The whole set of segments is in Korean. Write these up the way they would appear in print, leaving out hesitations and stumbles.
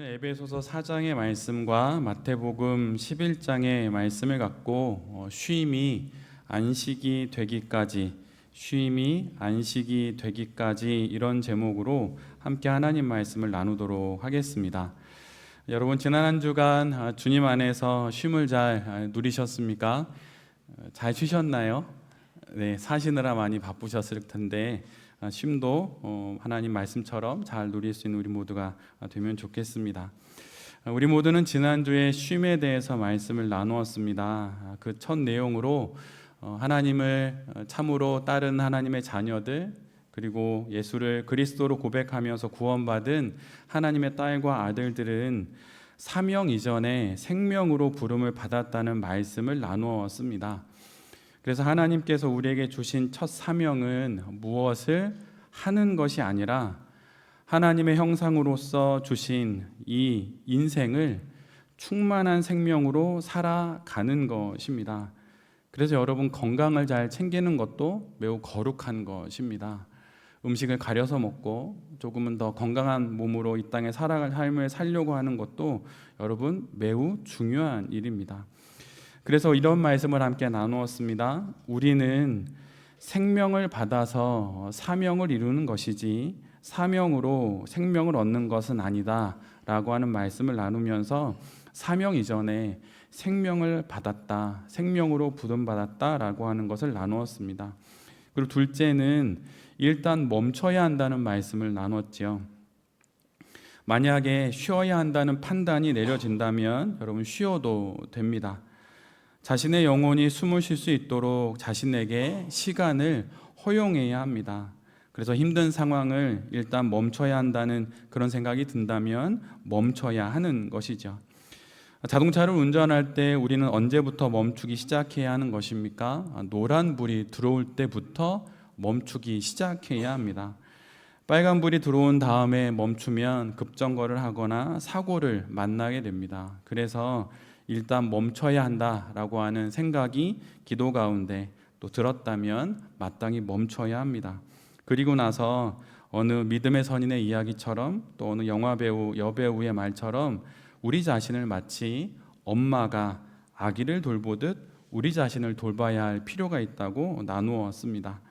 오늘 에베소서 4장의 말씀과 마태복음 11장의 말씀을 갖고 쉼이 안식이 되기까지 이런 제목으로 함께 하나님 말씀을 나누도록 하겠습니다. 여러분, 지난 한 주간 주님 안에서 쉼을 잘 누리셨습니까? 잘 쉬셨나요? 네, 사시느라 많이 바쁘셨을 텐데 쉼도 하나님 말씀처럼 잘 누릴 수 있는 우리 모두가 되면 좋겠습니다. 우리 모두는 지난주에 쉼에 대해서 말씀을 나누었습니다. 그 첫 내용으로 하나님을 참으로 따른 하나님의 자녀들, 그리고 예수를 그리스도로 고백하면서 구원받은 하나님의 딸과 아들들은 사명 이전에 생명으로 부름을 받았다는 말씀을 나누었습니다. 그래서 하나님께서 우리에게 주신 첫 사명은 무엇을 하는 것이 아니라 하나님의 형상으로서 주신 이 인생을 충만한 생명으로 살아가는 것입니다. 그래서 여러분, 건강을 잘 챙기는 것도 매우 거룩한 것입니다. 음식을 가려서 먹고 조금은 더 건강한 몸으로 이 땅에 살아갈 삶을 살려고 하는 것도 여러분 매우 중요한 일입니다. 그래서 이런 말씀을 함께 나누었습니다. 우리는 생명을 받아서 사명을 이루는 것이지 사명으로 생명을 얻는 것은 아니다 라고 하는 말씀을 나누면서 사명 이전에 생명을 받았다, 생명으로 부름받았다 라고 하는 것을 나누었습니다. 그리고 둘째는 일단 멈춰야 한다는 말씀을 나눴죠. 만약에 쉬어야 한다는 판단이 내려진다면 여러분 쉬어도 됩니다. 자신의 영혼이 숨을 쉴 수 있도록 자신에게 시간을 허용해야 합니다. 그래서 힘든 상황을 일단 멈춰야 한다는 그런 생각이 든다면 멈춰야 하는 것이죠. 자동차를 운전할 때 우리는 언제부터 멈추기 시작해야 하는 것입니까? 노란불이 들어올 때부터 멈추기 시작해야 합니다. 빨간불이 들어온 다음에 멈추면 급정거를 하거나 사고를 만나게 됩니다. 그래서 일단 멈춰야 한다라고 하는 생각이 기도 가운데 또 들었다면 마땅히 멈춰야 합니다. 그리고 나서 어느 믿음의 선인의 이야기처럼 또 어느 영화배우, 여배우의 말처럼 우리 자신을 마치 엄마가 아기를 돌보듯 우리 자신을 돌봐야 할 필요가 있다고 나누었습니다.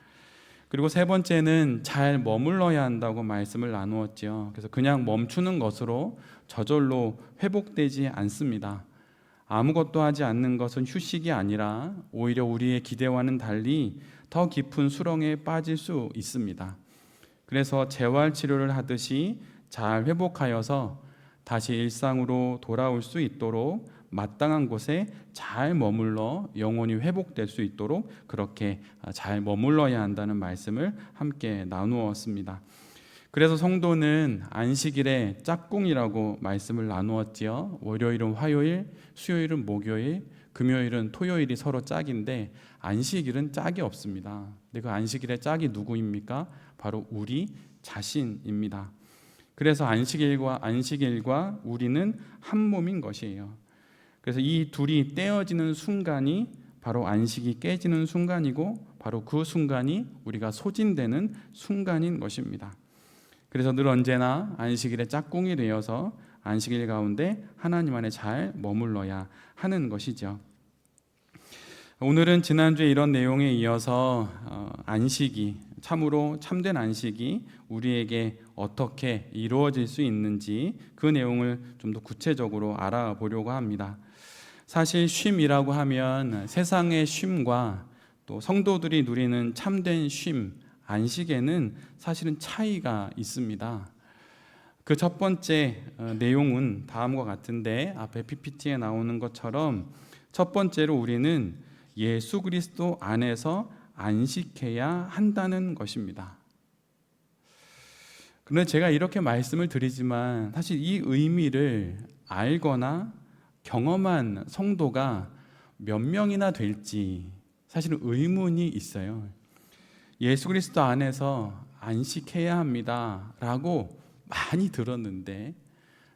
그리고 세 번째는 잘 머물러야 한다고 말씀을 나누었죠. 그래서 그냥 멈추는 것으로 저절로 회복되지 않습니다. 아무것도 하지 않는 것은 휴식이 아니라 오히려 우리의 기대와는 달리 더 깊은 수렁에 빠질 수 있습니다. 그래서 재활치료를 하듯이 잘 회복하여서 다시 일상으로 돌아올 수 있도록 마땅한 곳에 잘 머물러 영혼이 회복될 수 있도록 그렇게 잘 머물러야 한다는 말씀을 함께 나누었습니다. 그래서 성도는 안식일에 짝꿍이라고 말씀을 나누었지요. 월요일은 화요일, 수요일은 목요일, 금요일은 토요일이 서로 짝인데 안식일은 짝이 없습니다. 근데 그 안식일의 짝이 누구입니까? 바로 우리 자신입니다. 그래서 안식일과 우리는 한 몸인 것이에요. 그래서 이 둘이 떼어지는 순간이 바로 안식이 깨지는 순간이고 바로 그 순간이 우리가 소진되는 순간인 것입니다. 그래서 늘 언제나 안식일의 짝꿍이 되어서 안식일 가운데 하나님 안에 잘 머물러야 하는 것이죠. 오늘은 지난주에 이런 내용에 이어서 안식이, 참으로 참된 안식이 우리에게 어떻게 이루어질 수 있는지 그 내용을 좀 더 구체적으로 알아보려고 합니다. 사실 쉼이라고 하면 세상의 쉼과 또 성도들이 누리는 참된 쉼, 안식에는 사실은 차이가 있습니다. 그 첫 번째 내용은 다음과 같은데 앞에 PPT에 나오는 것처럼 첫 번째로 우리는 예수 그리스도 안에서 안식해야 한다는 것입니다. 그런데 제가 이렇게 말씀을 드리지만 사실 이 의미를 알거나 경험한 성도가 몇 명이나 될지 사실은 의문이 있어요. 예수 그리스도 안에서 안식해야 합니다 라고 많이 들었는데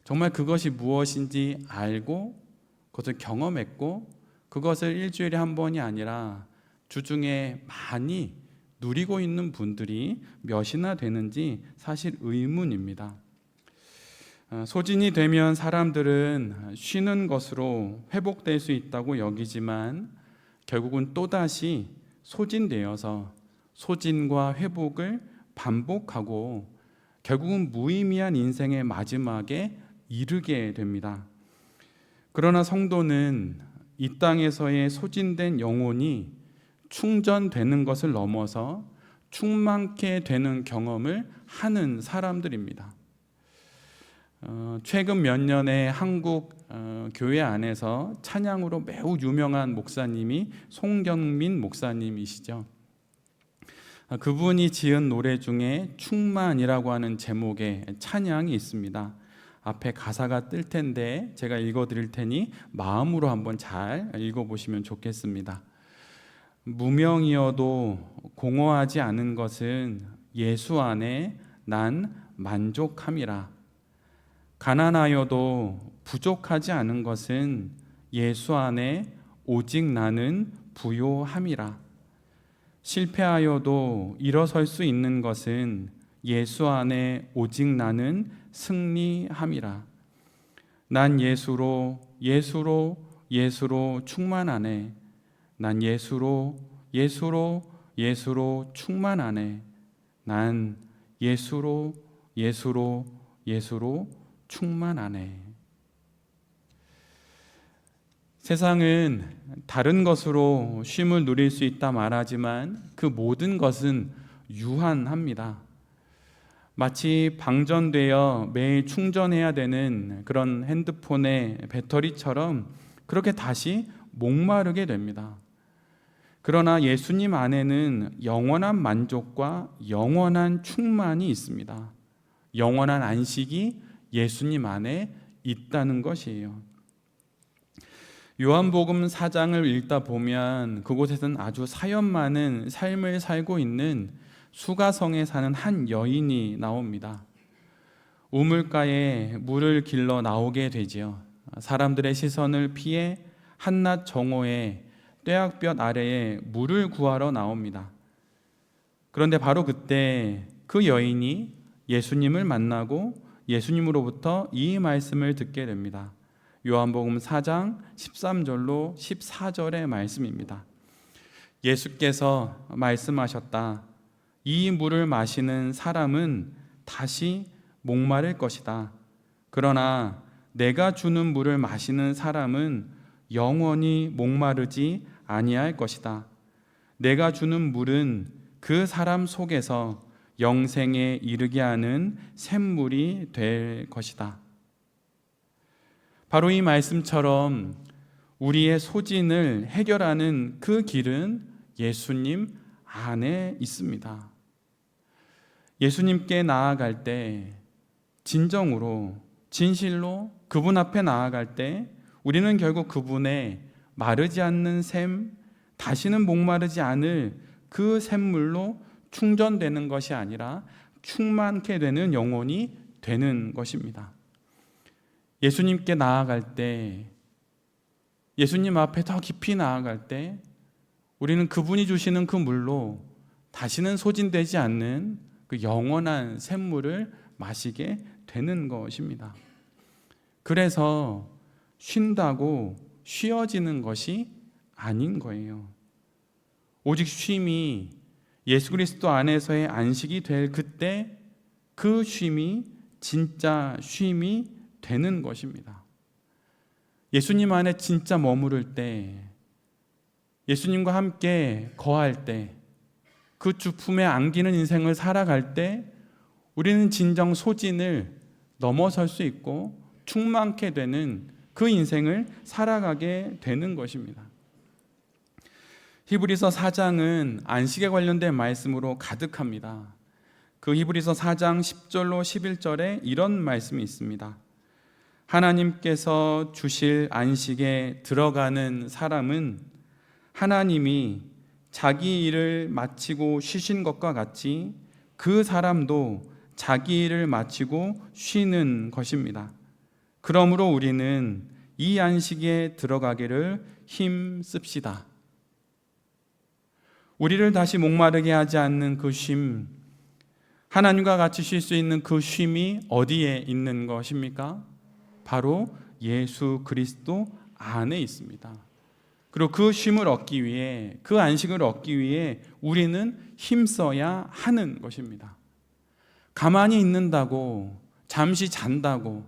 정말 그것이 무엇인지 알고 그것을 경험했고 그것을 일주일에 한 번이 아니라 주중에 많이 누리고 있는 분들이 몇이나 되는지 사실 의문입니다. 소진이 되면 사람들은 쉬는 것으로 회복될 수 있다고 여기지만 결국은 또다시 소진되어서 소진과 회복을 반복하고 결국은 무의미한 인생의 마지막에 이르게 됩니다. 그러나 성도는 이 땅에서의 소진된 영혼이 충전되는 것을 넘어서 충만케 되는 경험을 하는 사람들입니다. 최근 몇 년에 한국 교회 안에서 찬양으로 매우 유명한 목사님이 송경민 목사님이시죠. 그분이 지은 노래 중에 충만이라고 하는 제목의 찬양이 있습니다. 앞에 가사가 뜰 텐데 제가 읽어드릴 테니 마음으로 한번 잘 읽어보시면 좋겠습니다. 무명이어도 공허하지 않은 것은 예수 안에 난 만족함이라. 가난하여도 부족하지 않은 것은 예수 안에 오직 나는 부요함이라. 실패하여도 일어설 수 있는 것은 예수 안에 오직 나는 승리함이라. 난 예수로 충만하네. 난 예수로 충만하네. 난 예수로 충만하네. 세상은 다른 것으로 쉼을 누릴 수 있다 말하지만 그 모든 것은 유한합니다. 마치 방전되어 매일 충전해야 되는 그런 핸드폰의 배터리처럼 그렇게 다시 목마르게 됩니다. 그러나 예수님 안에는 영원한 만족과 영원한 충만이 있습니다. 영원한 안식이 예수님 안에 있다는 것이에요. 요한복음 4장을 읽다 보면 그곳에서는 아주 사연 많은 삶을 살고 있는 수가성에 사는 한 여인이 나옵니다. 우물가에 물을 길러 나오게 되지요. 사람들의 시선을 피해 한낮 정오에 떼약볕 아래에 물을 구하러 나옵니다. 그런데 바로 그때 그 여인이 예수님을 만나고 예수님으로부터 이 말씀을 듣게 됩니다. 요한복음 4장 13절로 14절의 말씀입니다. 예수께서 말씀하셨다. 이 물을 마시는 사람은 다시 목마를 것이다. 그러나 내가 주는 물을 마시는 사람은 영원히 목마르지 아니할 것이다. 내가 주는 물은 그 사람 속에서 영생에 이르게 하는 샘물이 될 것이다. 바로 이 말씀처럼 우리의 소진을 해결하는 그 길은 예수님 안에 있습니다. 예수님께 나아갈 때 진정으로 진실로 그분 앞에 나아갈 때 우리는 결국 그분의 마르지 않는 샘, 다시는 목마르지 않을 그 샘물로 충전되는 것이 아니라 충만케 되는 영혼이 되는 것입니다. 예수님께 나아갈 때, 예수님 앞에 더 깊이 나아갈 때 우리는 그분이 주시는 그 물로 다시는 소진되지 않는 그 영원한 샘물을 마시게 되는 것입니다. 그래서 쉰다고 쉬어지는 것이 아닌 거예요. 오직 쉼이 예수 그리스도 안에서의 안식이 될 그때 그 쉼이 진짜 쉼이 되는 것입니다. 예수님 안에 진짜 머무를 때, 예수님과 함께 거할 때, 그 주품에 안기는 인생을 살아갈 때 우리는 진정 소진을 넘어설 수 있고 충만케 되는 그 인생을 살아가게 되는 것입니다. 히브리서 4장은 안식에 관련된 말씀으로 가득합니다. 그 히브리서 4장 10절로 11절에 이런 말씀이 있습니다. 하나님께서 주실 안식에 들어가는 사람은 하나님이 자기 일을 마치고 쉬신 것과 같이 그 사람도 자기 일을 마치고 쉬는 것입니다. 그러므로 우리는 이 안식에 들어가기를 힘씁시다. 우리를 다시 목마르게 하지 않는 그 쉼, 하나님과 같이 쉴 수 있는 그 쉼이 어디에 있는 것입니까? 바로 예수 그리스도 안에 있습니다. 그리고 그 쉼을 얻기 위해, 그 안식을 얻기 위해 우리는 힘써야 하는 것입니다. 가만히 있는다고, 잠시 잔다고,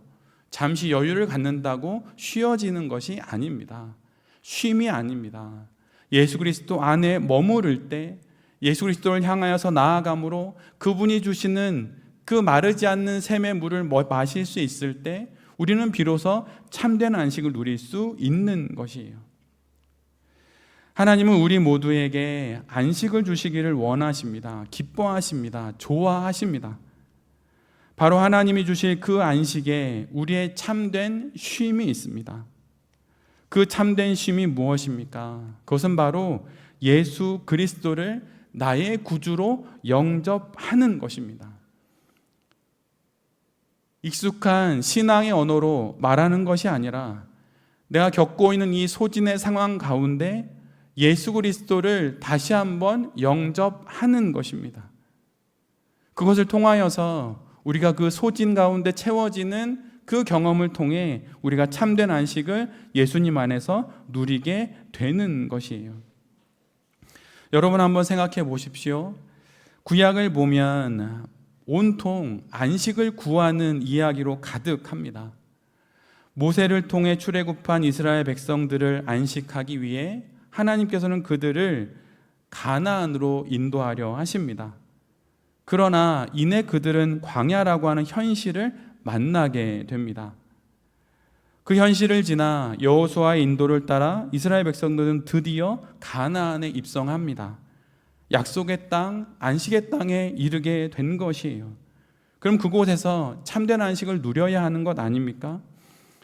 잠시 여유를 갖는다고 쉬어지는 것이 아닙니다. 쉼이 아닙니다. 예수 그리스도 안에 머무를 때, 예수 그리스도를 향하여서 나아감으로 그분이 주시는 그 마르지 않는 샘의 물을 마실 수 있을 때 우리는 비로소 참된 안식을 누릴 수 있는 것이에요. 하나님은 우리 모두에게 안식을 주시기를 원하십니다. 기뻐하십니다. 좋아하십니다. 바로 하나님이 주실 그 안식에 우리의 참된 쉼이 있습니다. 그 참된 쉼이 무엇입니까? 그것은 바로 예수 그리스도를 나의 구주로 영접하는 것입니다. 익숙한 신앙의 언어로 말하는 것이 아니라 내가 겪고 있는 이 소진의 상황 가운데 예수 그리스도를 다시 한번 영접하는 것입니다. 그것을 통하여서 우리가 그 소진 가운데 채워지는 그 경험을 통해 우리가 참된 안식을 예수님 안에서 누리게 되는 것이에요. 여러분 한번 생각해 보십시오. 구약을 보면 온통 안식을 구하는 이야기로 가득합니다. 모세를 통해 출애굽한 이스라엘 백성들을 안식하기 위해 하나님께서는 그들을 가나안으로 인도하려 하십니다. 그러나 이내 그들은 광야라고 하는 현실을 만나게 됩니다. 그 현실을 지나 여호수아의 인도를 따라 이스라엘 백성들은 드디어 가나안에 입성합니다. 약속의 땅, 안식의 땅에 이르게 된 것이에요. 그럼 그곳에서 참된 안식을 누려야 하는 것 아닙니까?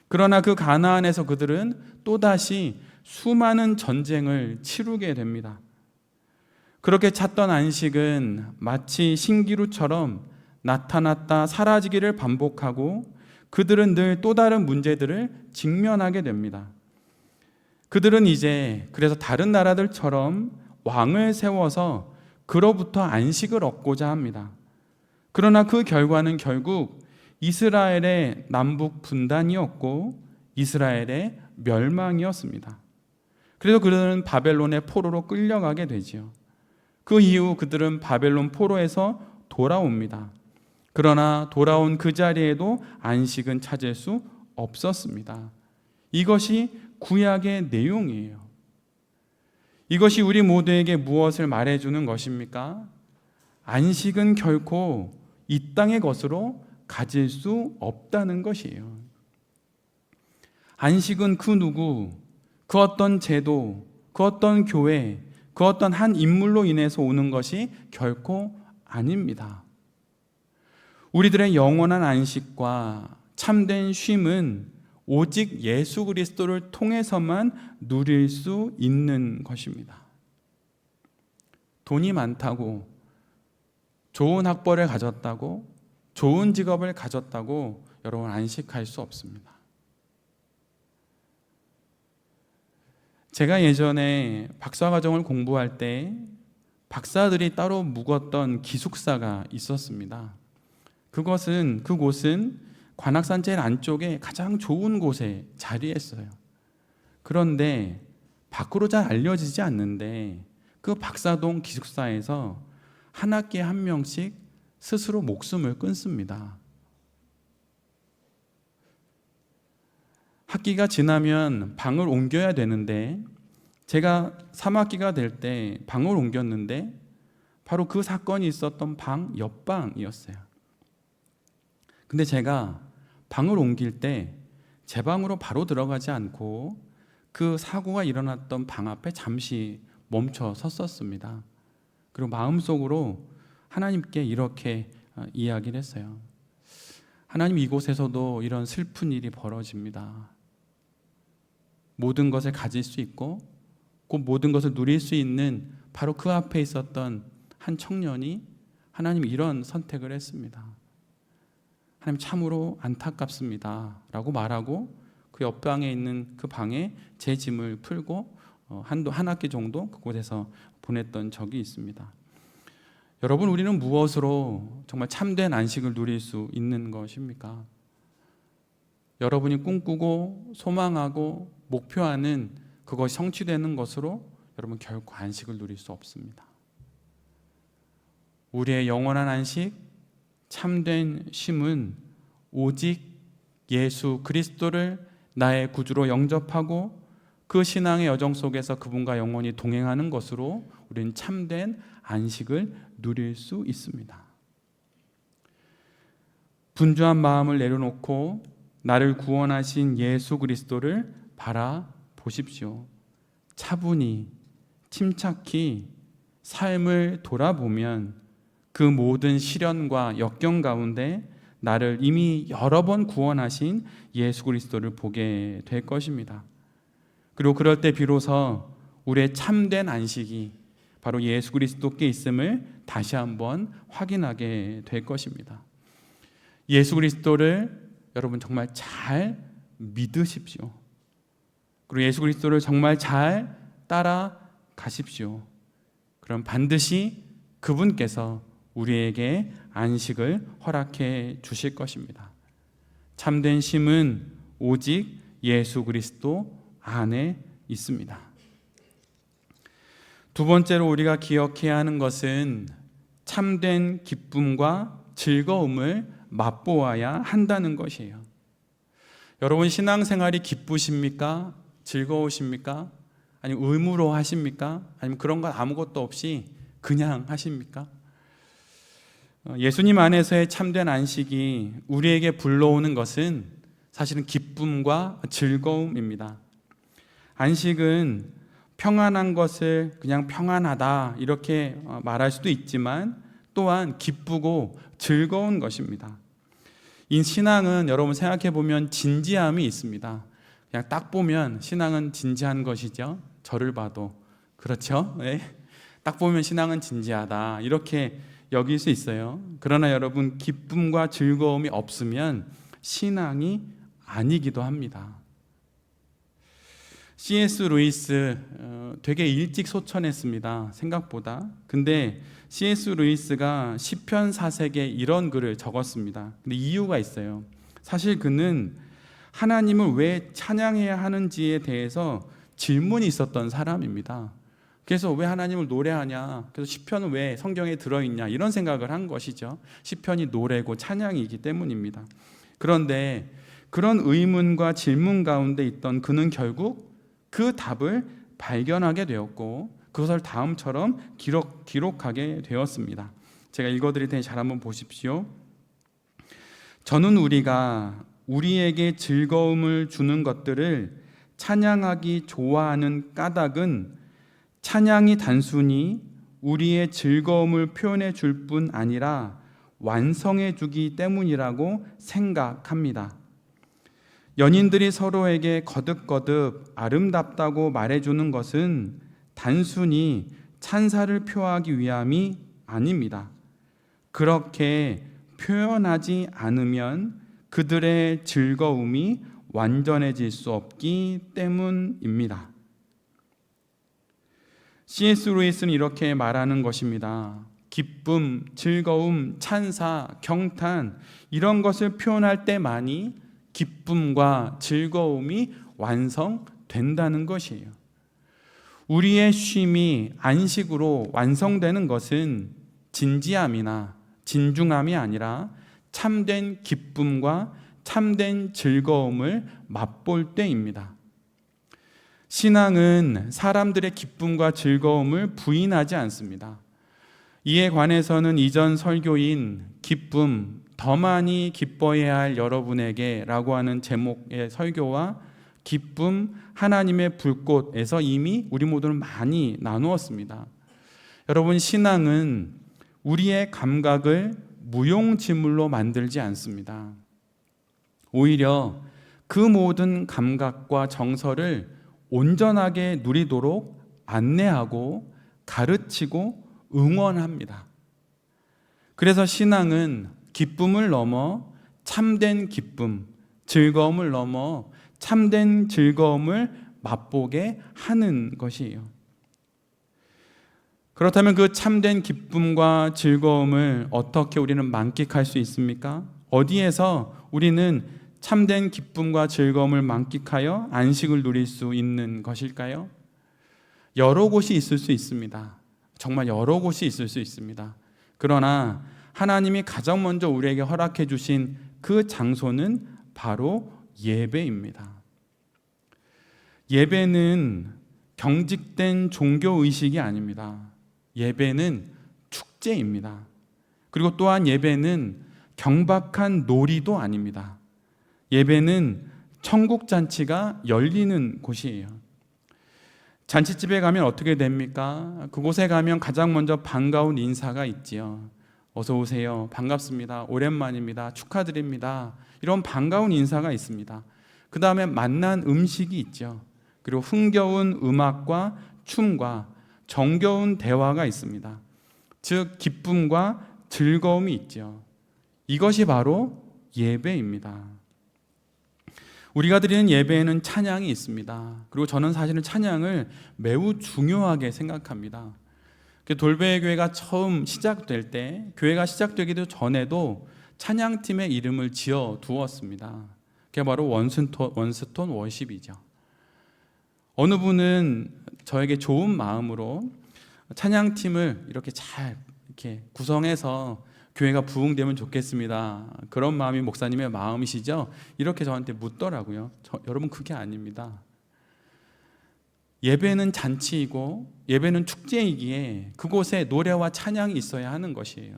그러나 그 가나안에서 그들은 또다시 수많은 전쟁을 치르게 됩니다. 그렇게 찾던 안식은 마치 신기루처럼 나타났다 사라지기를 반복하고 그들은 늘 또 다른 문제들을 직면하게 됩니다. 그들은 이제 그래서 다른 나라들처럼 왕을 세워서 그로부터 안식을 얻고자 합니다. 그러나 그 결과는 결국 이스라엘의 남북 분단이었고 이스라엘의 멸망이었습니다. 그래서 그들은 바벨론의 포로로 끌려가게 되지요. 그 이후 그들은 바벨론 포로에서 돌아옵니다. 그러나 돌아온 그 자리에도 안식은 찾을 수 없었습니다. 이것이 구약의 내용이에요. 이것이 우리 모두에게 무엇을 말해주는 것입니까? 안식은 결코 이 땅의 것으로 가질 수 없다는 것이에요. 안식은 그 누구, 그 어떤 제도, 그 어떤 교회, 그 어떤 한 인물로 인해서 오는 것이 결코 아닙니다. 우리들의 영원한 안식과 참된 쉼은 오직 예수 그리스도를 통해서만 누릴 수 있는 것입니다. 돈이 많다고, 좋은 학벌을 가졌다고, 좋은 직업을 가졌다고 여러분 안식할 수 없습니다. 제가 예전에 박사과정을 공부할 때 박사들이 따로 묵었던 기숙사가 있었습니다. 그곳은 관악산 제일 안쪽에 가장 좋은 곳에 자리했어요. 그런데 밖으로 잘 알려지지 않는데 그 박사동 기숙사에서 한 학기에 한 명씩 스스로 목숨을 끊습니다. 학기가 지나면 방을 옮겨야 되는데 제가 3학기가 될 때 방을 옮겼는데 바로 그 사건이 있었던 방 옆방이었어요. 근데 제가 방을 옮길 때 제 방으로 바로 들어가지 않고 그 사고가 일어났던 방 앞에 잠시 멈춰 섰었습니다. 그리고 마음속으로 하나님께 이렇게 이야기를 했어요. 하나님, 이곳에서도 이런 슬픈 일이 벌어집니다. 모든 것을 가질 수 있고 그 모든 것을 누릴 수 있는 바로 그 앞에 있었던 한 청년이 하나님 이런 선택을 했습니다. 하나님 참으로 안타깝습니다 라고 말하고 그 옆방에 있는 그 방에 제 짐을 풀고 한 학기 정도 그곳에서 보냈던 적이 있습니다. 여러분, 우리는 무엇으로 정말 참된 안식을 누릴 수 있는 것입니까? 여러분이 꿈꾸고 소망하고 목표하는 그것이 성취되는 것으로 여러분 결코 안식을 누릴 수 없습니다. 우리의 영원한 안식, 참된 쉼은 오직 예수 그리스도를 나의 구주로 영접하고 그 신앙의 여정 속에서 그분과 영원히 동행하는 것으로 우리는 참된 안식을 누릴 수 있습니다. 분주한 마음을 내려놓고 나를 구원하신 예수 그리스도를 바라보십시오. 차분히 침착히 삶을 돌아보면 그 모든 시련과 역경 가운데 나를 이미 여러 번 구원하신 예수 그리스도를 보게 될 것입니다. 그리고 그럴 때 비로소 우리의 참된 안식이 바로 예수 그리스도께 있음을 다시 한번 확인하게 될 것입니다. 예수 그리스도를 여러분 정말 잘 믿으십시오. 그리고 예수 그리스도를 정말 잘 따라가십시오. 그럼 반드시 그분께서 우리에게 안식을 허락해 주실 것입니다. 참된 쉼은 오직 예수 그리스도 안에 있습니다. 두 번째로 우리가 기억해야 하는 것은 참된 기쁨과 즐거움을 맛보아야 한다는 것이에요. 여러분, 신앙생활이 기쁘십니까? 즐거우십니까? 아니면 의무로 하십니까? 아니면 그런 건 아무것도 없이 그냥 하십니까? 예수님 안에서의 참된 안식이 우리에게 불러오는 것은 사실은 기쁨과 즐거움입니다. 안식은 평안한 것을 그냥 평안하다 이렇게 말할 수도 있지만 또한 기쁘고 즐거운 것입니다. 이 신앙은 여러분 생각해 보면 진지함이 있습니다. 그냥 딱 보면 신앙은 진지한 것이죠. 저를 봐도 그렇죠? 네. 딱 보면 신앙은 진지하다 이렇게 여길 수 있어요. 그러나 여러분, 기쁨과 즐거움이 없으면 신앙이 아니기도 합니다. C.S. 루이스 되게 일찍 소천했습니다. 생각보다. 근데 C.S. 루이스가 시편 4색에 이런 글을 적었습니다. 근데 이유가 있어요. 사실 그는 하나님을 왜 찬양해야 하는지에 대해서 질문이 있었던 사람입니다. 그래서 왜 하나님을 노래하냐? 그래서 시편은 왜 성경에 들어있냐? 이런 생각을 한 것이죠. 시편이 노래고 찬양이기 때문입니다. 그런데 그런 의문과 질문 가운데 있던 그는 결국 그 답을 발견하게 되었고 그것을 다음처럼 기록하게 되었습니다. 제가 읽어드릴 테니 잘 한번 보십시오. 저는 우리가 우리에게 즐거움을 주는 것들을 찬양하기 좋아하는 까닭은 찬양이 단순히 우리의 즐거움을 표현해 줄 뿐 아니라 완성해 주기 때문이라고 생각합니다. 연인들이 서로에게 거듭거듭 아름답다고 말해주는 것은 단순히 찬사를 표하기 위함이 아닙니다. 그렇게 표현하지 않으면 그들의 즐거움이 완전해질 수 없기 때문입니다. C.S. 루이스는 이렇게 말하는 것입니다. 기쁨, 즐거움, 찬사, 경탄 이런 것을 표현할 때만이 기쁨과 즐거움이 완성된다는 것이에요. 우리의 쉼이 안식으로 완성되는 것은 진지함이나 진중함이 아니라 참된 기쁨과 참된 즐거움을 맛볼 때입니다. 신앙은 사람들의 기쁨과 즐거움을 부인하지 않습니다. 이에 관해서는 이전 설교인 기쁨, 더 많이 기뻐해야 할 여러분에게 라고 하는 제목의 설교와 기쁨, 하나님의 불꽃에서 이미 우리 모두는 많이 나누었습니다. 여러분, 신앙은 우리의 감각을 무용지물로 만들지 않습니다. 오히려 그 모든 감각과 정서를 온전하게 누리도록 안내하고 가르치고 응원합니다. 그래서 신앙은 기쁨을 넘어 참된 기쁨, 즐거움을 넘어 참된 즐거움을 맛보게 하는 것이에요. 그렇다면 그 참된 기쁨과 즐거움을 어떻게 우리는 만끽할 수 있습니까? 어디에서 우리는 참된 기쁨과 즐거움을 만끽하여 안식을 누릴 수 있는 것일까요? 여러 곳이 있을 수 있습니다. 정말 여러 곳이 있을 수 있습니다. 그러나 하나님이 가장 먼저 우리에게 허락해 주신 그 장소는 바로 예배입니다. 예배는 경직된 종교의식이 아닙니다. 예배는 축제입니다. 그리고 또한 예배는 경박한 놀이도 아닙니다. 예배는 천국잔치가 열리는 곳이에요. 잔치집에 가면 어떻게 됩니까? 그곳에 가면 가장 먼저 반가운 인사가 있지요. 어서 오세요. 반갑습니다. 오랜만입니다. 축하드립니다. 이런 반가운 인사가 있습니다. 그 다음에 맛난 음식이 있죠. 그리고 흥겨운 음악과 춤과 정겨운 대화가 있습니다. 즉 기쁨과 즐거움이 있죠. 이것이 바로 예배입니다. 우리가 드리는 예배에는 찬양이 있습니다. 그리고 저는 사실은 찬양을 매우 중요하게 생각합니다. 돌베 교회가 처음 시작될 때, 교회가 시작되기도 전에도 찬양팀의 이름을 지어 두었습니다. 그게 바로 원스톤 워십이죠. 어느 분은 저에게 좋은 마음으로 찬양팀을 이렇게 잘 이렇게 구성해서 교회가 부흥되면 좋겠습니다. 그런 마음이 목사님의 마음이시죠? 이렇게 저한테 묻더라고요. 여러분 그게 아닙니다. 예배는 잔치이고 예배는 축제이기에 그곳에 노래와 찬양이 있어야 하는 것이에요.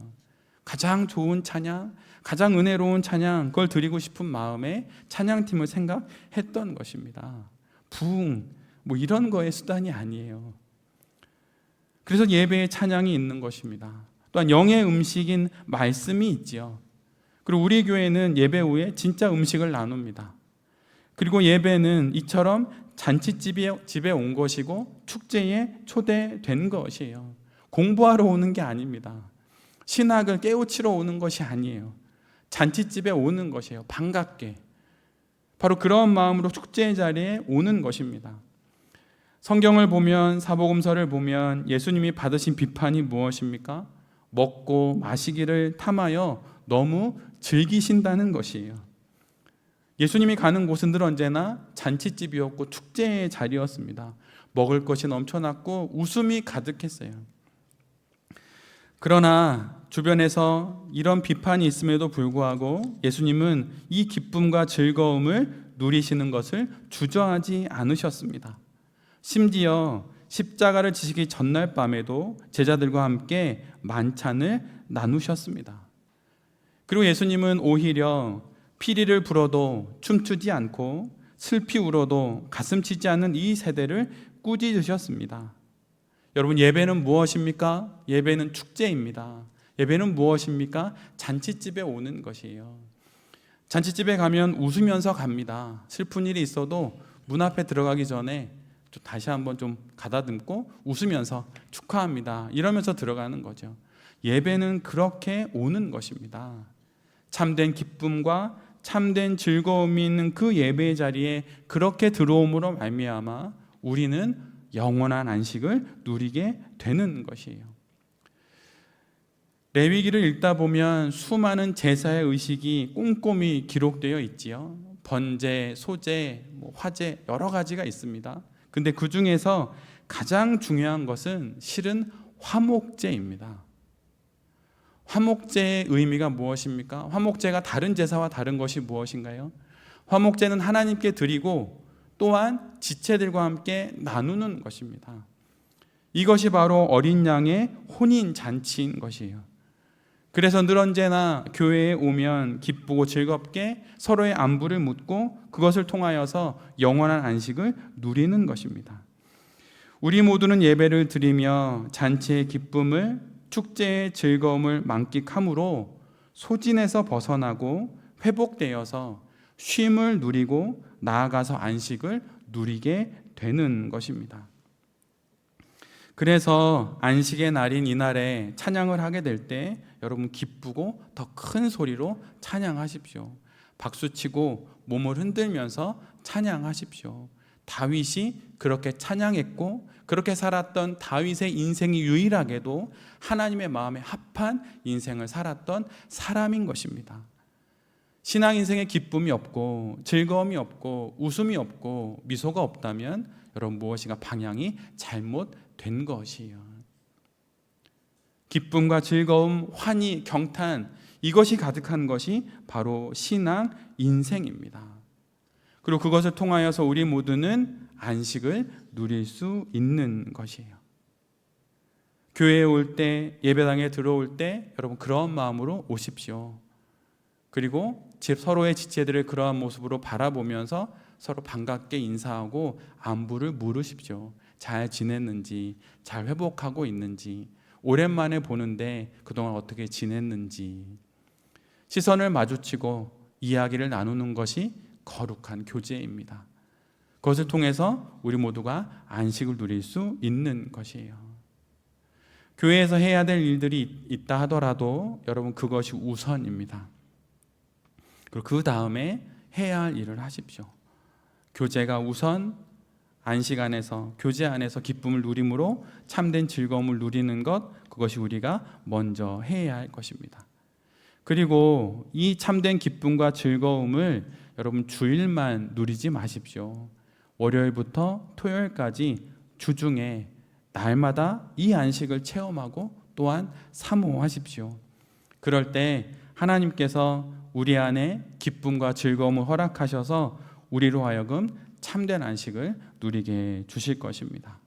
가장 좋은 찬양, 가장 은혜로운 찬양, 그걸 드리고 싶은 마음에 찬양팀을 생각했던 것입니다. 부흥, 뭐 이런 거의 수단이 아니에요. 그래서 예배에 찬양이 있는 것입니다. 또한 영의 음식인 말씀이 있지요. 그리고 우리 교회는 예배 후에 진짜 음식을 나눕니다. 그리고 예배는 이처럼 잔치집에 온 것이고 축제에 초대된 것이에요. 공부하러 오는 게 아닙니다. 신학을 깨우치러 오는 것이 아니에요. 잔치집에 오는 것이에요. 반갑게. 바로 그런 마음으로 축제의 자리에 오는 것입니다. 성경을 보면, 사복음서를 보면 예수님이 받으신 비판이 무엇입니까? 먹고 마시기를 탐하여 너무 즐기신다는 것이에요. 예수님이 가는 곳은 늘 언제나 잔치집이었고 축제의 자리였습니다. 먹을 것이 넘쳐났고 웃음이 가득했어요. 그러나 주변에서 이런 비판이 있음에도 불구하고 예수님은 이 기쁨과 즐거움을 누리시는 것을 주저하지 않으셨습니다. 심지어 십자가를 지시기 전날 밤에도 제자들과 함께 만찬을 나누셨습니다. 그리고 예수님은 오히려 피리를 불어도 춤추지 않고 슬피 울어도 가슴 치지 않는 이 세대를 꾸짖으셨습니다. 여러분, 예배는 무엇입니까? 예배는 축제입니다. 예배는 무엇입니까? 잔치집에 오는 것이에요. 잔치집에 가면 웃으면서 갑니다. 슬픈 일이 있어도 문 앞에 들어가기 전에 다시 한번 좀 가다듬고 웃으면서 축하합니다. 이러면서 들어가는 거죠. 예배는 그렇게 오는 것입니다. 참된 기쁨과 참된 즐거움이 있는 그 예배의 자리에 그렇게 들어옴으로 말미암아 우리는 영원한 안식을 누리게 되는 것이에요. 레위기를 읽다 보면 수많은 제사의 의식이 꼼꼼히 기록되어 있지요. 번제, 소제, 화제 여러 가지가 있습니다. 근데 그 중에서 가장 중요한 것은 실은 화목제입니다. 화목제의 의미가 무엇입니까? 화목제가 다른 제사와 다른 것이 무엇인가요? 화목제는 하나님께 드리고 또한 지체들과 함께 나누는 것입니다. 이것이 바로 어린 양의 혼인 잔치인 것이에요. 그래서 늘 언제나 교회에 오면 기쁘고 즐겁게 서로의 안부를 묻고 그것을 통하여서 영원한 안식을 누리는 것입니다. 우리 모두는 예배를 드리며 잔치의 기쁨을, 축제의 즐거움을 만끽함으로 소진에서 벗어나고 회복되어서 쉼을 누리고 나아가서 안식을 누리게 되는 것입니다. 그래서 안식의 날인 이날에 찬양을 하게 될 때 여러분 기쁘고 더 큰 소리로 찬양하십시오. 박수치고 몸을 흔들면서 찬양하십시오. 다윗이 그렇게 찬양했고 그렇게 살았던 다윗의 인생이 유일하게도 하나님의 마음에 합한 인생을 살았던 사람인 것입니다. 신앙 인생에 기쁨이 없고 즐거움이 없고 웃음이 없고 미소가 없다면 여러분 무엇인가 방향이 잘못된 것이에요. 기쁨과 즐거움, 환희, 경탄 이것이 가득한 것이 바로 신앙 인생입니다. 그리고 그것을 통하여서 우리 모두는 안식을 누릴 수 있는 것이에요. 교회에 올 때, 예배당에 들어올 때 여러분 그런 마음으로 오십시오. 그리고 서로의 지체들을 그러한 모습으로 바라보면서 서로 반갑게 인사하고 안부를 물으십시오. 잘 지냈는지, 잘 회복하고 있는지, 오랜만에 보는데 그동안 어떻게 지냈는지 시선을 마주치고 이야기를 나누는 것이 거룩한 교제입니다. 그것을 통해서 우리 모두가 안식을 누릴 수 있는 것이에요. 교회에서 해야 될 일들이 있다 하더라도 여러분 그것이 우선입니다. 그리고 그 다음에 해야 할 일을 하십시오. 교제가 우선, 안식 안에서, 교제 안에서 기쁨을 누림으로 참된 즐거움을 누리는 것, 그것이 우리가 먼저 해야 할 것입니다. 그리고 이 참된 기쁨과 즐거움을 여러분 주일만 누리지 마십시오. 월요일부터 토요일까지 주중에 날마다 이 안식을 체험하고 또한 사모하십시오. 그럴 때 하나님께서 우리 안에 기쁨과 즐거움을 허락하셔서 우리로 하여금 참된 안식을 누리게 주실 것입니다.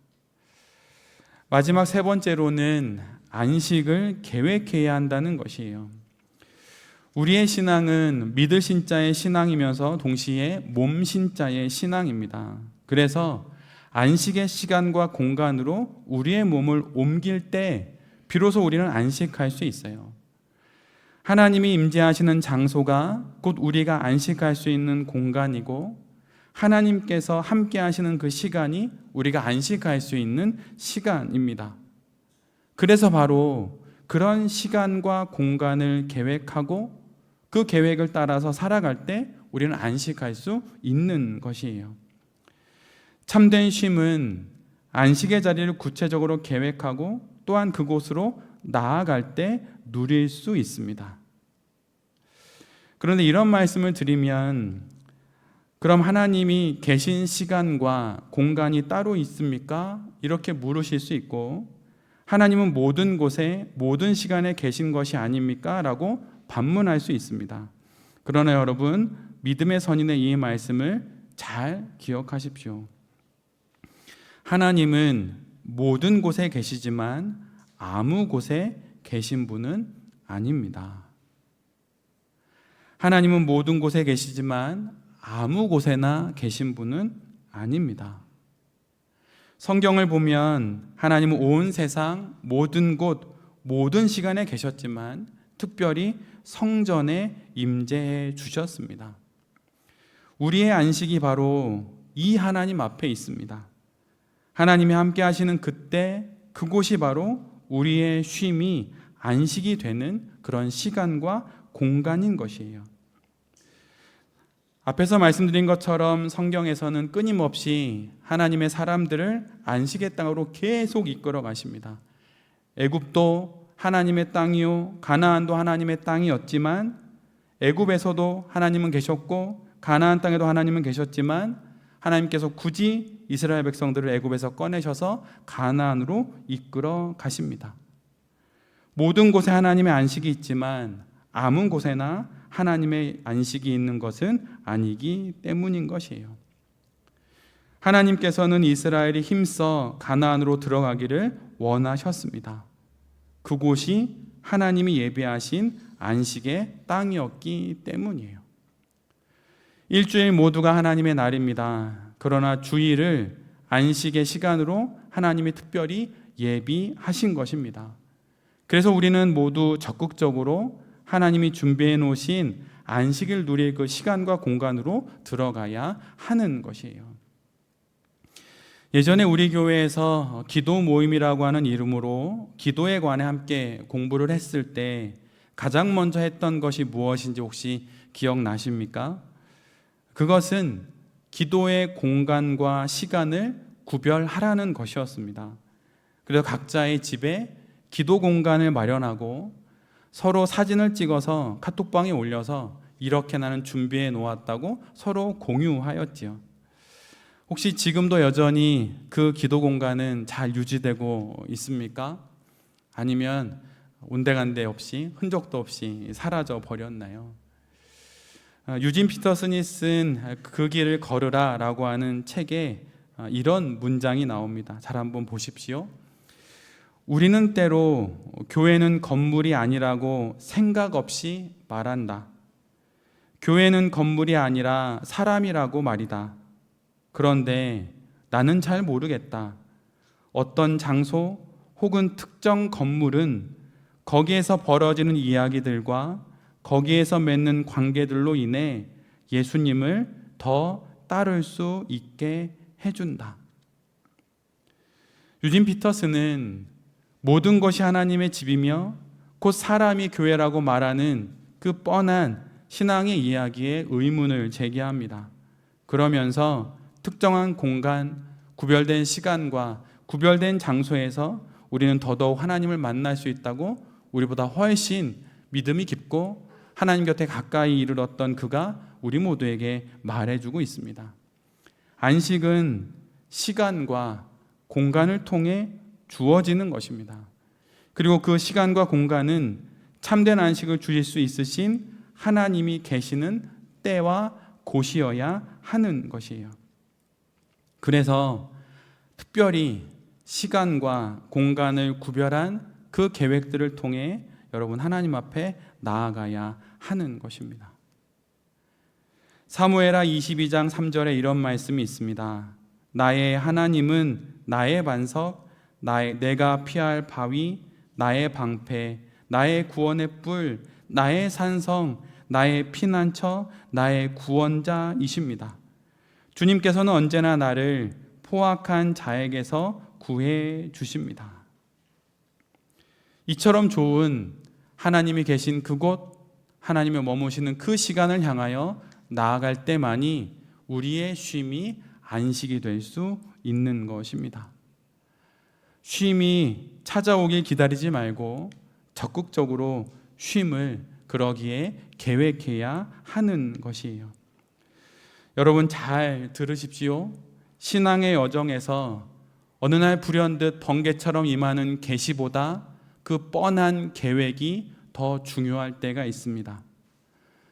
마지막 세 번째로는 안식을 계획해야 한다는 것이에요. 우리의 신앙은 믿을 신자의 신앙이면서 동시에 몸 신자의 신앙입니다. 그래서 안식의 시간과 공간으로 우리의 몸을 옮길 때 비로소 우리는 안식할 수 있어요. 하나님이 임재하시는 장소가 곧 우리가 안식할 수 있는 공간이고 하나님께서 함께 하시는 그 시간이 우리가 안식할 수 있는 시간입니다. 그래서 바로 그런 시간과 공간을 계획하고 그 계획을 따라서 살아갈 때 우리는 안식할 수 있는 것이에요. 참된 쉼은 안식의 자리를 구체적으로 계획하고 또한 그곳으로 나아갈 때 누릴 수 있습니다. 그런데 이런 말씀을 드리면 그럼 하나님이 계신 시간과 공간이 따로 있습니까? 이렇게 물으실 수 있고 하나님은 모든 곳에 모든 시간에 계신 것이 아닙니까? 라고 반문할 수 있습니다. 그러나 여러분 믿음의 선인의 이 말씀을 잘 기억하십시오. 하나님은 모든 곳에 계시지만 아무 곳에 계신 분은 아닙니다. 하나님은 모든 곳에 계시지만 아무 곳에나 계신 분은 아닙니다. 성경을 보면 하나님은 온 세상 모든 곳 모든 시간에 계셨지만 특별히 성전에 임재해 주셨습니다. 우리의 안식이 바로 이 하나님 앞에 있습니다. 하나님이 함께 하시는 그때 그곳이 바로 우리의 쉼이 안식이 되는 그런 시간과 공간인 것이에요. 앞에서 말씀드린 것처럼 성경에서는 끊임없이 하나님의 사람들을 안식의 땅으로 계속 이끌어 가십니다. 애굽도 하나님의 땅이요 가나안도 하나님의 땅이었지만 애굽에서도 하나님은 계셨고 가나안 땅에도 하나님은 계셨지만 하나님께서 굳이 이스라엘 백성들을 애굽에서 꺼내셔서 가나안으로 이끌어 가십니다. 모든 곳에 하나님의 안식이 있지만 아무 곳에나 하나님의 안식이 있는 것은 아니기 때문인 것이에요. 하나님께서는 이스라엘이 힘써 가나안으로 들어가기를 원하셨습니다. 그곳이 하나님이 예비하신 안식의 땅이었기 때문이에요. 일주일 모두가 하나님의 날입니다. 그러나 주일을 안식의 시간으로 하나님이 특별히 예비하신 것입니다. 그래서 우리는 모두 적극적으로 하나님이 준비해 놓으신 안식을 누릴 그 시간과 공간으로 들어가야 하는 것이에요. 예전에 우리 교회에서 기도 모임이라고 하는 이름으로 기도에 관해 함께 공부를 했을 때 가장 먼저 했던 것이 무엇인지 혹시 기억나십니까? 그것은 기도의 공간과 시간을 구별하라는 것이었습니다. 그래서 각자의 집에 기도 공간을 마련하고 서로 사진을 찍어서 카톡방에 올려서 이렇게 나는 준비해 놓았다고 서로 공유하였지요. 혹시 지금도 여전히 그 기도 공간은 잘 유지되고 있습니까? 아니면 온데간데 없이 흔적도 없이 사라져 버렸나요? 유진 피터슨이 쓴 그 길을 걸으라 라고 하는 책에 이런 문장이 나옵니다. 잘 한번 보십시오. 우리는 때로 교회는 건물이 아니라고 생각 없이 말한다. 교회는 건물이 아니라 사람이라고 말이다. 그런데 나는 잘 모르겠다. 어떤 장소 혹은 특정 건물은 거기에서 벌어지는 이야기들과 거기에서 맺는 관계들로 인해 예수님을 더 따를 수 있게 해준다. 유진 피터슨은 모든 것이 하나님의 집이며 곧 사람이 교회라고 말하는 그 뻔한 신앙의 이야기에 의문을 제기합니다. 그러면서 특정한 공간, 구별된 시간과 구별된 장소에서 우리는 더더욱 하나님을 만날 수 있다고 우리보다 훨씬 믿음이 깊고 하나님 곁에 가까이 이르렀던 그가 우리 모두에게 말해주고 있습니다. 안식은 시간과 공간을 통해 주어지는 것입니다. 그리고 그 시간과 공간은 참된 안식을 주실 수 있으신 하나님이 계시는 때와 곳이어야 하는 것이에요. 그래서 특별히 시간과 공간을 구별한 그 계획들을 통해 여러분 하나님 앞에 나아가야 하는 것입니다. 사무엘하 22장 3절에 이런 말씀이 있습니다. 나의 하나님은 나의 반석, 내가 피할 바위, 나의 방패, 나의 구원의 뿔, 나의 산성, 나의 피난처, 나의 구원자이십니다. 주님께서는 언제나 나를 포악한 자에게서 구해 주십니다. 이처럼 좋은 하나님이 계신 그곳, 하나님이 머무시는 그 시간을 향하여 나아갈 때만이 우리의 쉼이 안식이 될 수 있는 것입니다. 쉼이 찾아오길 기다리지 말고 적극적으로 쉼을 그러기에 계획해야 하는 것이에요. 여러분 잘 들으십시오. 신앙의 여정에서 어느 날 불현듯 번개처럼 임하는 계시보다 그 뻔한 계획이 더 중요할 때가 있습니다.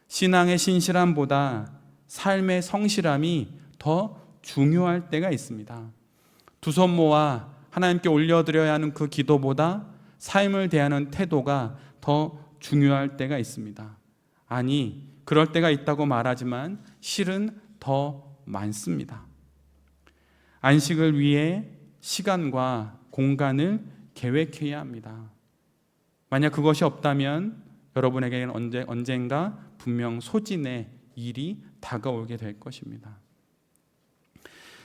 신앙의 신실함보다 삶의 성실함이 더 중요할 때가 있습니다. 두 손 모아 하나님께 올려드려야 하는 그 기도보다 삶을 대하는 태도가 더 중요할 때가 있습니다. 아니, 그럴 때가 있다고 말하지만 실은 더 많습니다. 안식을 위해 시간과 공간을 계획해야 합니다. 만약 그것이 없다면 여러분에게는 언젠가 분명 소진의 일이 다가오게 될 것입니다.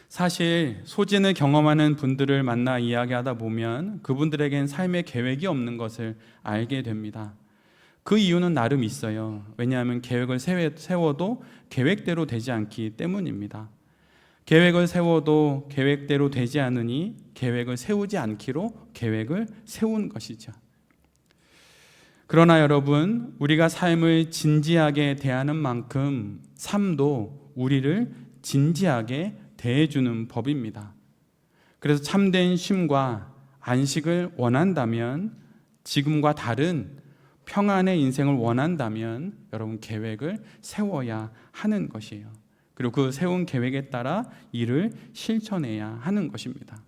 사실 소진을 경험하는 분들을 만나 이야기하다 보면 그분들에겐 삶의 계획이 없는 것을 알게 됩니다. 그 이유는 나름 있어요. 왜냐하면 계획을 세워도 계획대로 되지 않기 때문입니다. 계획을 세워도 계획대로 되지 않으니 계획을 세우지 않기로 계획을 세운 것이죠. 그러나 여러분, 우리가 삶을 진지하게 대하는 만큼 삶도 우리를 진지하게 대해주는 법입니다. 그래서 참된 쉼과 안식을 원한다면, 지금과 다른 평안의 인생을 원한다면 여러분 계획을 세워야 하는 것이에요. 그리고 그 세운 계획에 따라 일을 실천해야 하는 것입니다.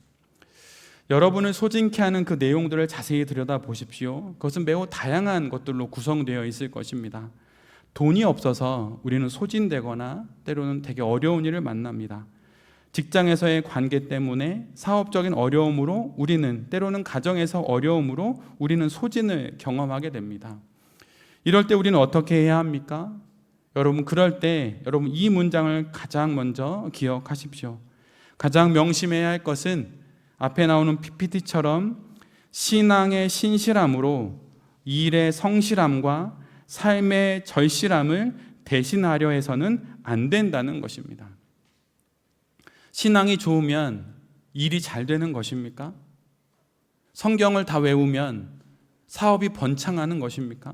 여러분을 소진케 하는 그 내용들을 자세히 들여다보십시오. 그것은 매우 다양한 것들로 구성되어 있을 것입니다. 돈이 없어서 우리는 소진되거나 때로는 되게 어려운 일을 만납니다. 직장에서의 관계 때문에 사업적인 어려움으로 우리는 때로는 가정에서 어려움으로 우리는 소진을 경험하게 됩니다. 이럴 때 우리는 어떻게 해야 합니까? 여러분 그럴 때 여러분 이 문장을 가장 먼저 기억하십시오. 가장 명심해야 할 것은 앞에 나오는 PPT처럼 신앙의 신실함으로 일의 성실함과 삶의 절실함을 대신하려 해서는 안 된다는 것입니다. 신앙이 좋으면 일이 잘 되는 것입니까? 성경을 다 외우면 사업이 번창하는 것입니까?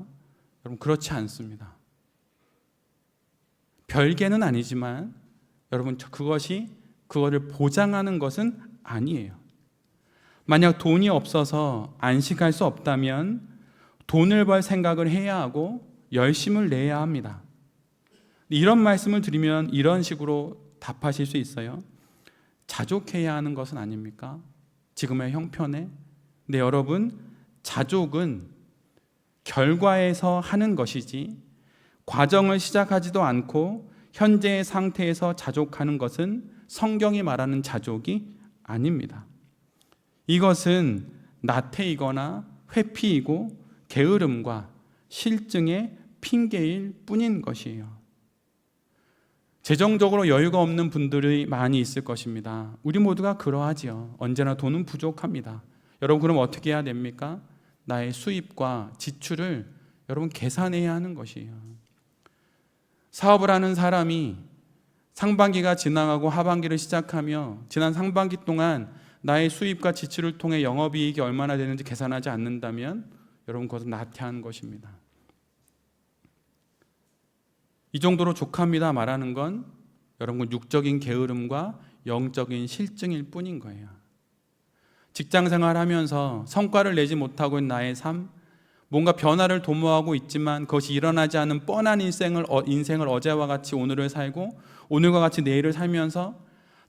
여러분, 그렇지 않습니다. 별개는 아니지만 여러분, 그거를 보장하는 것은 아니에요. 만약 돈이 없어서 안식할 수 없다면 돈을 벌 생각을 해야 하고 열심을 내야 합니다. 이런 말씀을 드리면 이런 식으로 답하실 수 있어요. 자족해야 하는 것은 아닙니까? 지금의 형편에. 근데 여러분, 자족은 결과에서 하는 것이지 과정을 시작하지도 않고 현재의 상태에서 자족하는 것은 성경이 말하는 자족이 아닙니다. 이것은 나태이거나 회피이고 게으름과 실증의 핑계일 뿐인 것이에요. 재정적으로 여유가 없는 분들이 많이 있을 것입니다. 우리 모두가 그러하지요. 언제나 돈은 부족합니다. 여러분, 그럼 어떻게 해야 됩니까? 나의 수입과 지출을 여러분 계산해야 하는 것이에요. 사업을 하는 사람이 상반기가 지나가고 하반기를 시작하며 지난 상반기 동안 나의 수입과 지출을 통해 영업이익이 얼마나 되는지 계산하지 않는다면 여러분, 그것은 나태한 것입니다. 이 정도로 족합니다 말하는 건 여러분 육적인 게으름과 영적인 실증일 뿐인 거예요. 직장생활 하면서 성과를 내지 못하고 있는 나의 삶, 뭔가 변화를 도모하고 있지만 그것이 일어나지 않은 뻔한 인생을 어제와 같이 오늘을 살고 오늘과 같이 내일을 살면서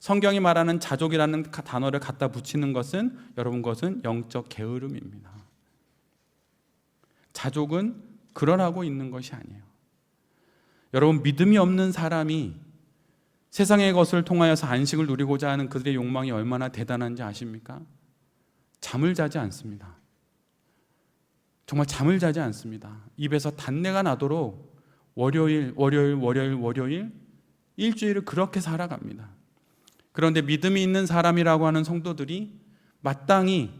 성경이 말하는 자족이라는 단어를 갖다 붙이는 것은 여러분, 그것은 영적 게으름입니다. 자족은 그러라고 있는 것이 아니에요. 여러분, 믿음이 없는 사람이 세상의 것을 통하여서 안식을 누리고자 하는 그들의 욕망이 얼마나 대단한지 아십니까? 잠을 자지 않습니다. 정말 잠을 자지 않습니다. 입에서 단내가 나도록 월요일 일주일을 그렇게 살아갑니다. 그런데 믿음이 있는 사람이라고 하는 성도들이 마땅히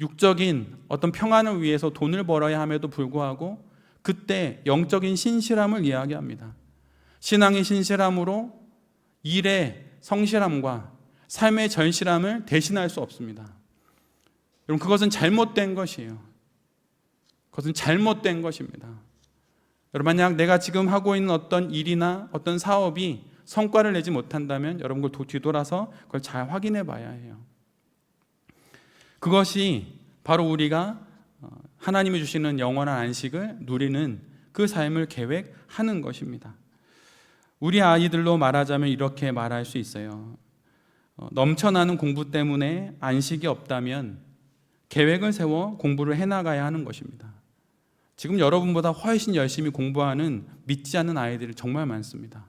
육적인 어떤 평안을 위해서 돈을 벌어야 함에도 불구하고 그때 영적인 신실함을 이야기합니다. 신앙의 신실함으로 일의 성실함과 삶의 절실함을 대신할 수 없습니다. 여러분, 그것은 잘못된 것이에요. 그것은 잘못된 것입니다. 여러분, 만약 내가 지금 하고 있는 어떤 일이나 어떤 사업이 성과를 내지 못한다면 여러분, 그걸 뒤돌아서 그걸 잘 확인해 봐야 해요. 그것이 바로 우리가 하나님이 주시는 영원한 안식을 누리는 그 삶을 계획하는 것입니다. 우리 아이들로 말하자면 이렇게 말할 수 있어요. 넘쳐나는 공부 때문에 안식이 없다면 계획을 세워 공부를 해나가야 하는 것입니다. 지금 여러분보다 훨씬 열심히 공부하는 믿지 않는 아이들이 정말 많습니다.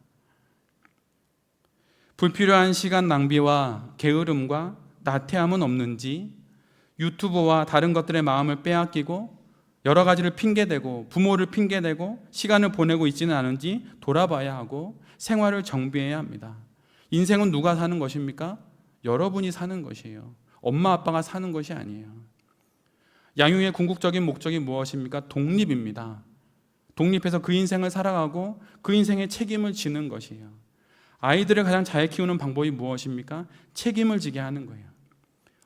불필요한 시간 낭비와 게으름과 나태함은 없는지 유튜브와 다른 것들의 마음을 빼앗기고 여러 가지를 핑계대고 부모를 핑계대고 시간을 보내고 있지는 않은지 돌아봐야 하고 생활을 정비해야 합니다. 인생은 누가 사는 것입니까? 여러분이 사는 것이에요. 엄마 아빠가 사는 것이 아니에요. 양육의 궁극적인 목적이 무엇입니까? 독립입니다. 독립해서 그 인생을 살아가고 그 인생의 책임을 지는 것이에요. 아이들을 가장 잘 키우는 방법이 무엇입니까? 책임을 지게 하는 거예요.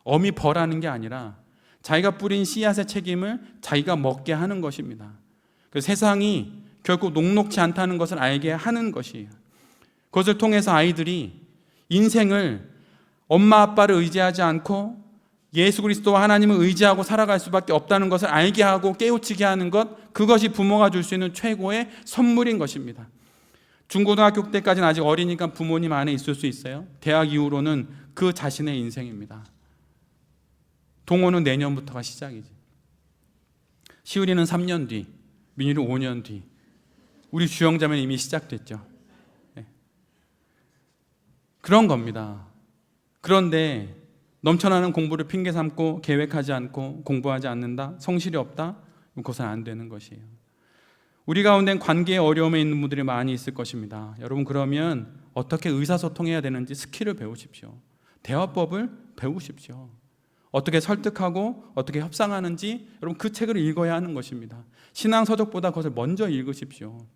엄히 벌하는 게 아니라 자기가 뿌린 씨앗의 책임을 자기가 먹게 하는 것입니다. 그래서 세상이 결국 녹록지 않다는 것을 알게 하는 것이에요. 그것을 통해서 아이들이 인생을 엄마 아빠를 의지하지 않고 예수 그리스도와 하나님을 의지하고 살아갈 수밖에 없다는 것을 알게 하고 깨우치게 하는 것, 그것이 부모가 줄 수 있는 최고의 선물인 것입니다. 중고등학교 때까지는 아직 어리니까 부모님 안에 있을 수 있어요. 대학 이후로는 그 자신의 인생입니다. 동호는 내년부터가 시작이지. 시우리는 3년 뒤, 민유는 5년 뒤. 우리 주영자매는 이미 시작됐죠. 네. 그런 겁니다. 그런데 넘쳐나는 공부를 핑계 삼고 계획하지 않고 공부하지 않는다, 성실이 없다, 그것은 안 되는 것이에요. 우리 가운데는 관계의 어려움에 있는 분들이 많이 있을 것입니다. 여러분, 그러면 어떻게 의사소통해야 되는지 스킬을 배우십시오. 대화법을 배우십시오. 어떻게 설득하고 어떻게 협상하는지 여러분 그 책을 읽어야 하는 것입니다. 신앙서적보다 그것을 먼저 읽으십시오.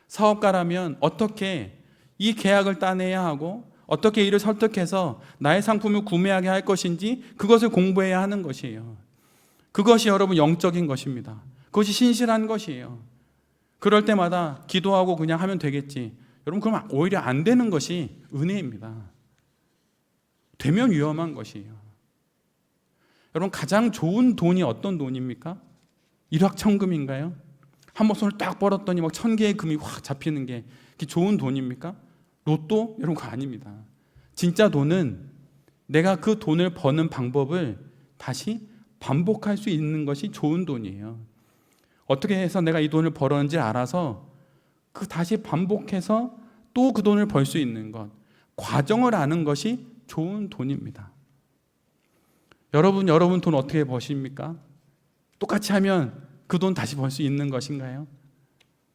사업가라면 어떻게 이 계약을 따내야 하고 어떻게 이를 설득해서 나의 상품을 구매하게 할 것인지 그것을 공부해야 하는 것이에요. 그것이 여러분 영적인 것입니다. 그것이 신실한 것이에요. 그럴 때마다 기도하고 그냥 하면 되겠지. 여러분, 그럼 오히려 안 되는 것이 은혜입니다. 되면 위험한 것이에요. 여러분, 가장 좋은 돈이 어떤 돈입니까? 일확천금인가요? 한번 손을 딱 뻗었더니 막 1000개의 금이 확 잡히는 게 그게 좋은 돈입니까? 로또? 여러분, 그거 아닙니다. 진짜 돈은 내가 그 돈을 버는 방법을 다시 반복할 수 있는 것이 좋은 돈이에요. 어떻게 해서 내가 이 돈을 벌었는지 알아서 그 다시 반복해서 또 그 돈을 벌 수 있는 것, 과정을 아는 것이 좋은 돈입니다. 여러분 돈 어떻게 버십니까? 똑같이 하면 그 돈 다시 벌 수 있는 것인가요?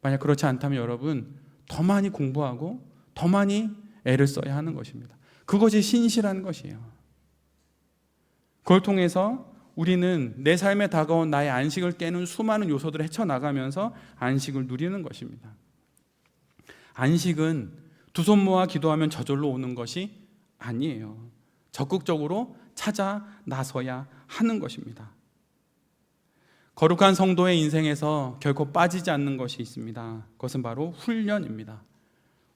만약 그렇지 않다면 여러분 더 많이 공부하고 더 많이 애를 써야 하는 것입니다. 그것이 신실한 것이에요. 그걸 통해서 우리는 내 삶에 다가온 나의 안식을 깨는 수많은 요소들을 헤쳐나가면서 안식을 누리는 것입니다. 안식은 두 손 모아 기도하면 저절로 오는 것이 아니에요. 적극적으로 찾아 나서야 하는 것입니다. 거룩한 성도의 인생에서 결코 빠지지 않는 것이 있습니다. 그것은 바로 훈련입니다.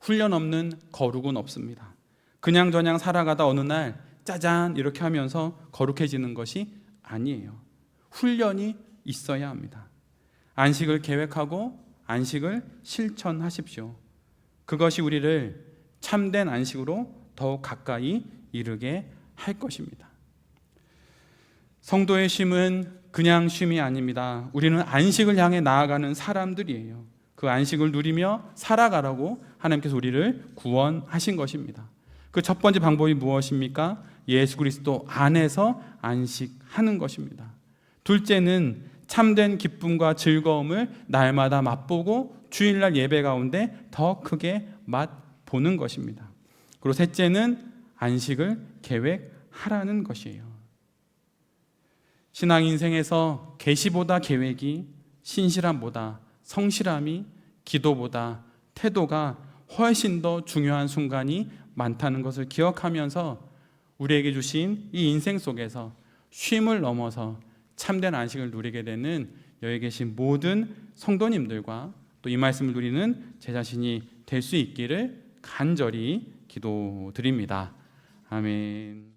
훈련 없는 거룩은 없습니다. 그냥저냥 살아가다 어느 날 짜잔 이렇게 하면서 거룩해지는 것이 아니에요. 훈련이 있어야 합니다. 안식을 계획하고 안식을 실천하십시오. 그것이 우리를 참된 안식으로 더욱 가까이 이르게 할 것입니다. 성도의 쉼은 그냥 쉼이 아닙니다. 우리는 안식을 향해 나아가는 사람들이에요. 그 안식을 누리며 살아가라고 하나님께서 우리를 구원하신 것입니다. 그 첫 번째 방법이 무엇입니까? 예수 그리스도 안에서 안식하는 것입니다. 둘째는 참된 기쁨과 즐거움을 날마다 맛보고 주일날 예배 가운데 더 크게 맛보는 것입니다. 그리고 셋째는 안식을 계획하라는 것이에요. 신앙 인생에서 계시보다 계획이, 신실함보다 성실함이, 기도보다 태도가 훨씬 더 중요한 순간이 많다는 것을 기억하면서 우리에게 주신 이 인생 속에서 쉼을 넘어서 참된 안식을 누리게 되는 여기 계신 모든 성도님들과 또 이 말씀을 누리는 제 자신이 될 수 있기를 간절히 기도드립니다. 아멘.